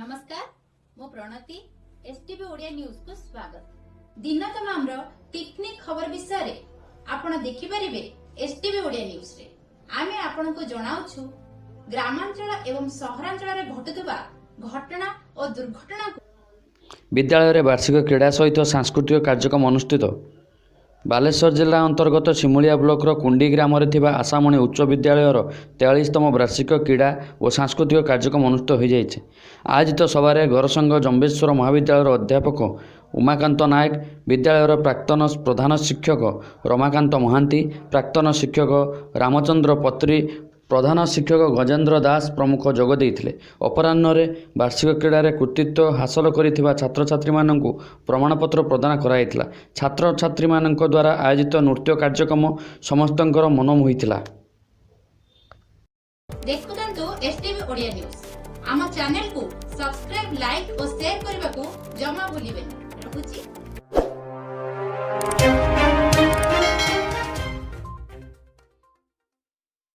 नमस्कार मो Pranati STV Odia news को स्वागत। दिन तमाम टेक्निक खबर विषय रे आपण देखि परिबे एसटीवी ओडिया न्यूज रे। आमे आपण को जणाउछु ग्रामांचल एवं सहरांचल रे घटुवा घटना और दुर्घटना। विद्यालय रे वार्षिक क्रीड़ा सहित सांस्कृतिक कार्यक्रम अनुष्ठित। बालेश्वर जिला अंतर्गत सिमुलिया ब्लॉक कुंडी ग्राम आशामणि उच्च विद्यालय 43तम वार्षिक क्रीड़ा और सांस्कृतिक कार्यक्रम अनुष्ठित हो जाइए। आयोजित सभारे गौरसंघ जम्बेश्वर महाविद्यालय अध्यापक उमाकांत नायक, विद्यालय प्राक्तन प्रधान शिक्षक रमाकांत महांती, प्राक्तन शिक्षक रामचंद्र पत्री, प्रधान शिक्षक गजेन्द्र दास प्रमुख जोग देइथिले। अपराह्न वार्षिक क्रीड़ा कृतित्व हासिल करिथिबा छात्र छात्री माननकु प्रमाणपत्र प्रदान कराइथिला। छात्र छात्री माननक द्वारा आयोजित नृत्य कार्यक्रम समस्तंकर मन मोहिथिला। देखुतंतु एसटीवी ओडिया न्यूज। आम चैनल को सब्सक्राइब, लाइक और शेयर करने को जमा भूलिबेनी। रहुची।